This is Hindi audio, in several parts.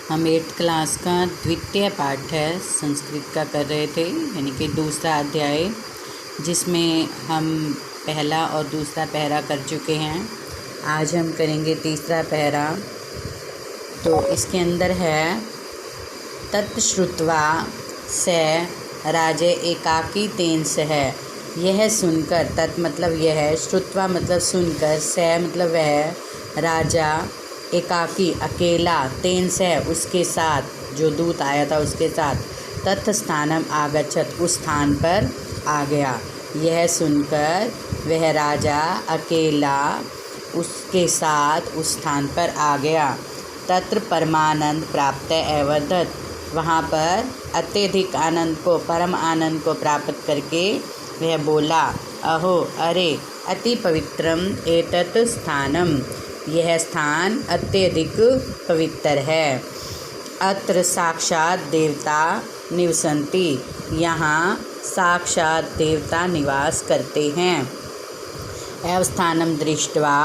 हम 8th क्लास का द्वितीय पाठ है संस्कृत का कर रहे थे, यानी कि दूसरा अध्याय, जिसमें हम पहला और दूसरा पहरा कर चुके हैं। आज हम करेंगे तीसरा पहरा। तो इसके अंदर है तत्श्रुत्वा स राजे एकाकी तेन सह। यह सुनकर, तत् मतलब यह है, श्रुत्वा मतलब सुनकर, स मतलब वह, राजा एकाकी अकेला, तेन से उसके साथ, जो दूत आया था उसके साथ, तत् स्थानम आगच्छत उस स्थान पर आ गया। यह सुनकर वह राजा अकेला उसके साथ उस स्थान पर आ गया। तत्र परमानंद प्राप्त एवदत्, वहाँ पर अत्यधिक आनंद को, परम आनंद को प्राप्त करके वह बोला, अहो अरे अति पवित्रम एतत् स्थानम, यह स्थान अत्यधिक पवित्र है। अत्र साक्षात देवता निवसन्ति, यहाँ साक्षात देवता निवास करते हैं। एव स्थानम दृष्ट्वा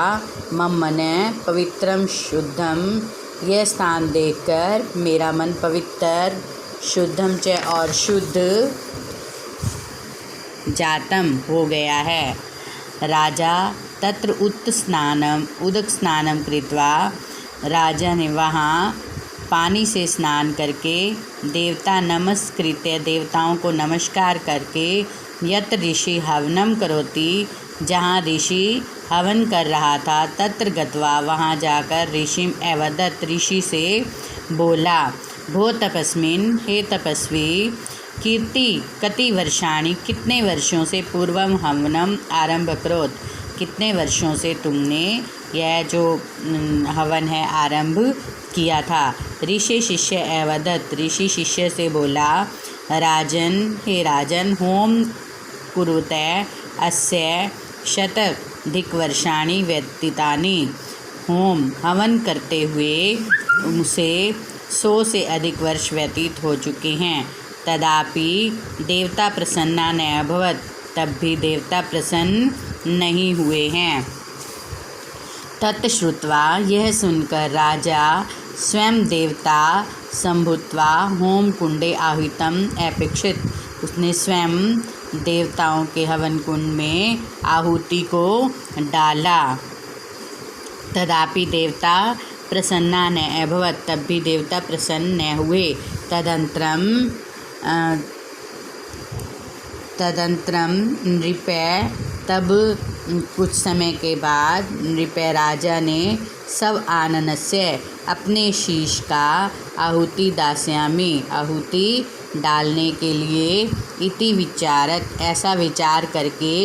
मम मन पवित्रम शुद्धम, यह स्थान देखकर मेरा मन पवित्र, शुद्धम च और शुद्ध, जातम हो गया है। राजा तत्र उदक स्नानम कृत्वा, राजा ने वहाँ पानी से स्नान करके, देवता नमस्कृत्य, देवताओं को नमस्कार करके, यत ऋषि हवनम करोति, जहाँ ऋषि हवन कर रहा था, तत्र गत्वा वहाँ जाकर ऋषिम एवदत्, ऋषि से बोला, भो तपस्मिन्, हे तपस्वी, कीर्ति कति वर्षाणि, कितने वर्षों से, पूर्वम हवनम आरंभ करोत, कितने वर्षों से तुमने यह जो हवन है आरंभ किया था। ऋषि शिष्य एवदत्, ऋषि शिष्य से बोला, राजन, हे राजन, होम कुरुते अस्य शतधिक वर्षाणि व्यतीतानि, होम हवन करते हुए उसे 100 से अधिक वर्ष व्यतीत हो चुके हैं। तदापि देवता प्रसन्ना न अभवत्, तब भी देवता प्रसन्न नहीं हुए हैं। तत्श्रुत्वा, यह सुनकर राजा स्वयं देवता संभूत्वा होम कुंडे आहुतम अपेक्षित, उसने स्वयं देवताओं के हवन कुंड में आहुति को डाला। तदापि देवता प्रसन्ना न अभवत्, तब भी देवता प्रसन्न न हुए। तदंतरम नृपय, तब कुछ समय के बाद नृपय राजा ने सब आननस्य, अपने शीश का आहुति दास्यामि, आहुति डालने के लिए, इति विचारत, ऐसा विचार करके,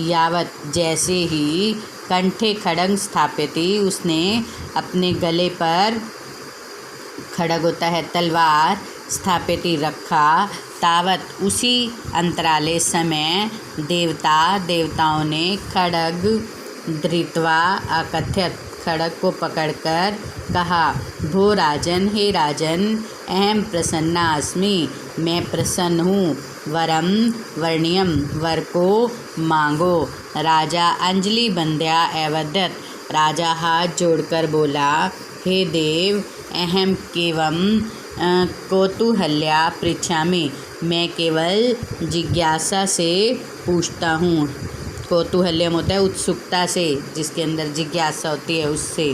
यावत जैसे ही, कंठे खड्ग स्थापयति, उसने अपने गले पर, खड्ग होता है तलवार, स्थापयति रखा, तावत उसी अंतराले समय, देवताओं ने खड्ग धृत्वा अकथयत, खड्ग को पकड़कर कहा, भो राजन, हे राजन, अहम प्रसन्ना अस्मि, मैं प्रसन्न हूँ, वरम वर्ण्यम, वर को मांगो। राजा अंजलि बंध्या एवदत्, राजा हाथ जोड़कर बोला, हे देव, अहम केवम कौतूहल्या पृच्छामि, मैं केवल जिज्ञासा से पूछता हूँ। कौतूहल्यम होता है उत्सुकता से, जिसके अंदर जिज्ञासा होती है उससे,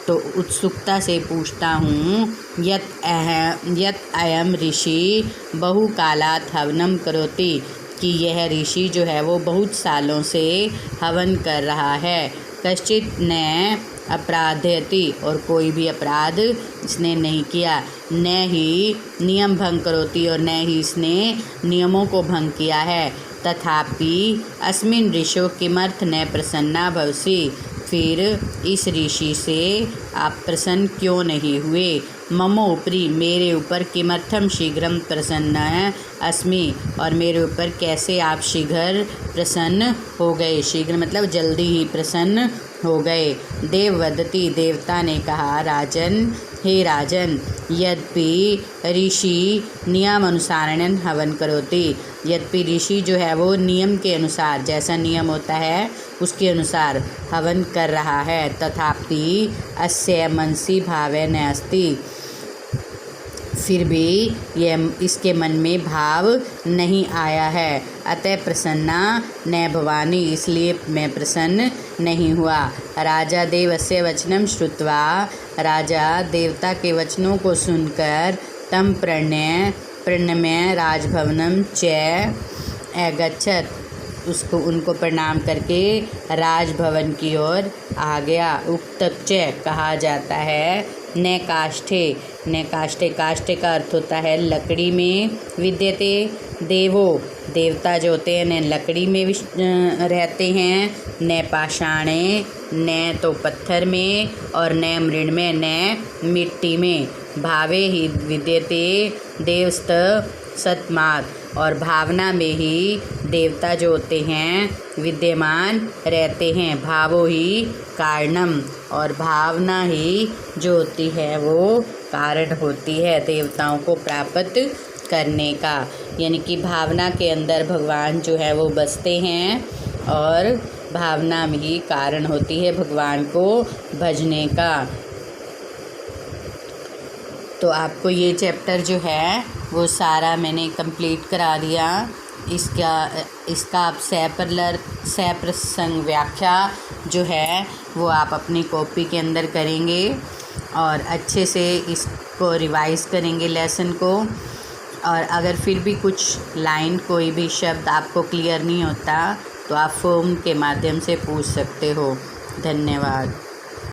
तो उत्सुकता से पूछता हूँ। यत अयम ऋषि बहुकालात् हवनम करोति, कि यह ऋषि जो है वो बहुत सालों से हवन कर रहा है। कश्चित न अपराधयति, और कोई भी अपराध इसने नहीं किया। न ही नियम भंग करोति, और न ही इसने नियमों को भंग किया है। तथापि अस्मिन् ऋषो किमर्थ न प्रसन्ना भवसि, फिर इस ऋषि से आप प्रसन्न क्यों नहीं हुए। ममो ऊपरी, मेरे ऊपर, किमर्थम शीघ्रम प्रसन्न अस्मि, और मेरे ऊपर कैसे आप शीघ्र प्रसन्न हो गए। शीघ्र मतलब जल्दी ही प्रसन्न हो गए। देव वदति, देवता ने कहा, राजन, हे राजन, यद्यपि ऋषि नियम अनुसारेण हवन करोति, यद्यपि ऋषि जो है वो नियम के अनुसार, जैसा नियम होता है उसके अनुसार हवन कर रहा है, तथापि अस्य मनसि भावे न अस्ति, फिर भी इसके मन में भाव नहीं आया है। अतः प्रसन्ना न भवानी, इसलिए मैं प्रसन्न नहीं हुआ। राजा देवस्य वचनम श्रुत्वा, राजा देवता के वचनों को सुनकर तम प्रणम्य राजभवनम च अगच्छत, उनको प्रणाम करके राजभवन की ओर आ गया। उक्तच कहा जाता है न काष्ठे, न काष्ठे, काष्ठे का अर्थ होता है लकड़ी में, विद्यते देवो, देवता जो होते हैं न लकड़ी में रहते हैं, न पाषाणे, न तो पत्थर में, और न मृण में, न मिट्टी में। भावे ही विद्यते देवस्त सतमात, और भावना में ही देवता जो होते हैं विद्यमान रहते हैं। भावो ही कारणम, और भावना ही जो होती है वो कारण होती है देवताओं को प्राप्त करने का। यानी कि भावना के अंदर भगवान जो है वो बसते हैं, और भावना में ही कारण होती है भगवान को भजने का। तो आपको ये चैप्टर जो है वो सारा मैंने कंप्लीट करा दिया। इसका आप सप्रसंग व्याख्या जो है वो आप अपनी कॉपी के अंदर करेंगे और अच्छे से इसको रिवाइज करेंगे लेसन को। और अगर फिर भी कुछ लाइन, कोई भी शब्द आपको क्लियर नहीं होता तो आप फ़ोन के माध्यम से पूछ सकते हो। धन्यवाद।